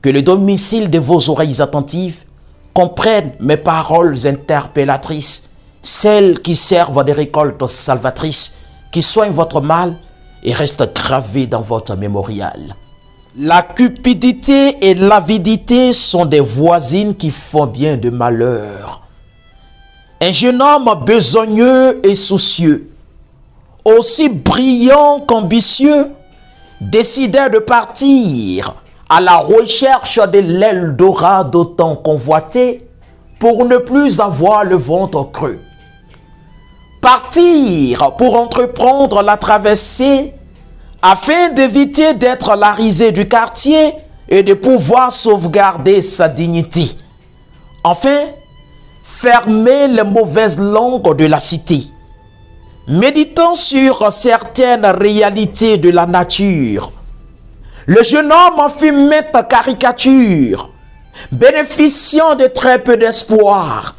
Que le domicile de vos oreilles attentives comprenne mes paroles interpellatrices, celles qui servent des récoltes salvatrices, qui soignent votre mal et restent gravées dans votre mémorial. La cupidité et l'avidité sont des voisines qui font bien de malheur. Un jeune homme besogneux et soucieux, aussi brillant qu'ambitieux, décidait de partir à la recherche de l'Eldorado tant convoité pour ne plus avoir le ventre creux. Partir pour entreprendre la traversée afin d'éviter d'être la risée du quartier et de pouvoir sauvegarder sa dignité. Enfin, fermer les mauvaises langues de la cité. Méditant sur certaines réalités de la nature, le jeune homme en fit maintes caricatures. Bénéficiant de très peu d'espoir,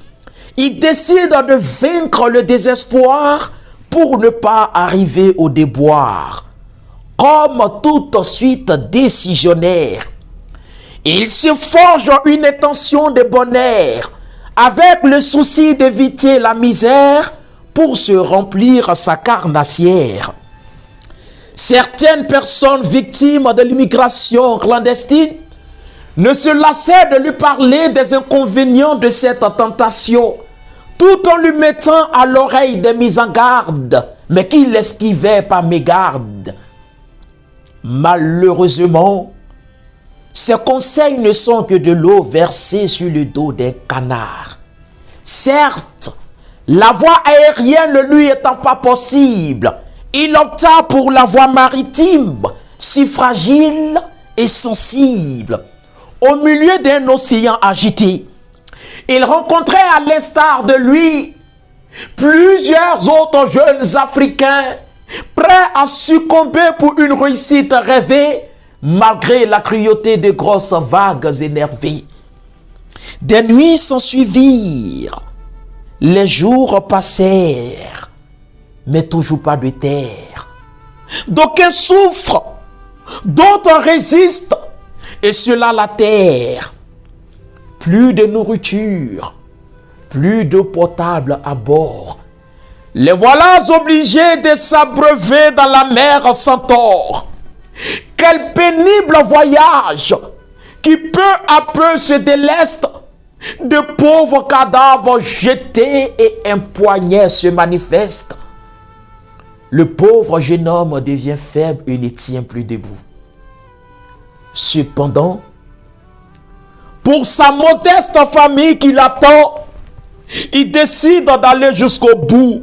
il décide de vaincre le désespoir pour ne pas arriver au déboire. Comme toute suite décisionnaire, il se forge une intention de bonheur avec le souci d'éviter la misère pour se remplir sa carnassière. Certaines personnes victimes de l'immigration clandestine ne se lassaient de lui parler des inconvénients de cette tentation, tout en lui mettant à l'oreille des mises en garde, mais qu'il esquivait par mégarde. Malheureusement, ces conseils ne sont que de l'eau versée sur le dos d'un canard. Certes, la voie aérienne ne lui étant pas possible, il opta pour la voie maritime, si fragile et sensible. Au milieu d'un océan agité, il rencontrait à l'instar de lui plusieurs autres jeunes Africains prêts à succomber pour une réussite rêvée malgré la cruauté de grosses vagues énervées. Des nuits s'ensuivirent, les jours passèrent, mais toujours pas de terre. D'aucuns souffrent, d'autres résistent, et cela la terre. Plus de nourriture, plus d'eau potable à bord. Les voilà obligés de s'abreuver dans la mer sans tort. Quel pénible voyage qui peu à peu se déleste. De pauvres cadavres jetés et un poignet se manifeste. Le pauvre jeune homme devient faible et ne tient plus debout. Cependant, pour sa modeste famille qui l'attend, il décide d'aller jusqu'au bout.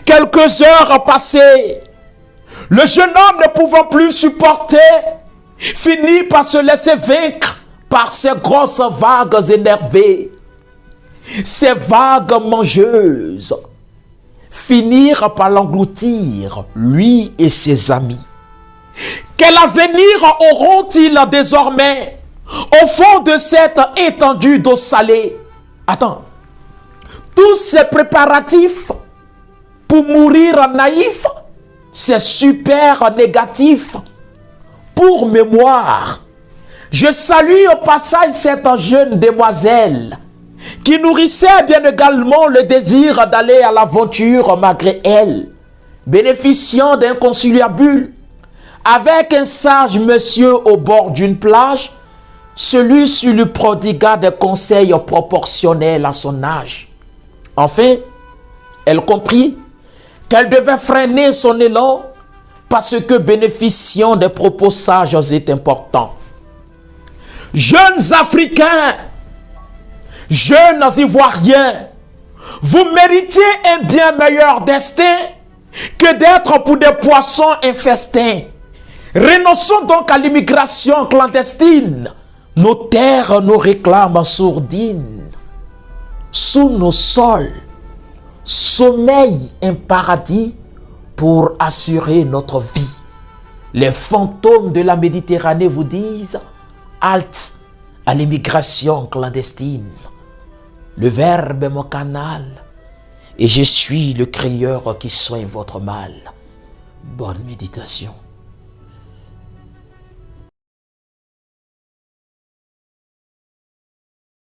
Quelques heures passées, le jeune homme ne pouvant plus supporter, finit par se laisser vaincre par ces grosses vagues énervées. Ces vagues mangeuses finirent par l'engloutir, lui et ses amis. Quel avenir auront-ils désormais au fond de cette étendue d'eau salée? Attends, tous ces préparatifs pour mourir naïfs, c'est super négatif. Pour mémoire, je salue au passage cette jeune demoiselle qui nourrissait bien également le désir d'aller à l'aventure malgré elle, bénéficiant d'un conciliabule avec un sage monsieur au bord d'une plage. Celui-ci lui prodigua des conseils proportionnels à son âge. Enfin, elle comprit qu'elle devait freiner son élan parce que bénéficiant des propos sages est important. Jeunes Africains, jeunes Ivoiriens, vous méritez un bien meilleur destin que d'être pour des poissons infestins. Renonçons donc à l'immigration clandestine. Nos terres nous réclament sourdines. Sous nos sols, sommeille un paradis pour assurer notre vie. Les fantômes de la Méditerranée vous disent halte à l'immigration clandestine. Le verbe est mon canal et je suis le crieur qui soigne votre mal. Bonne méditation.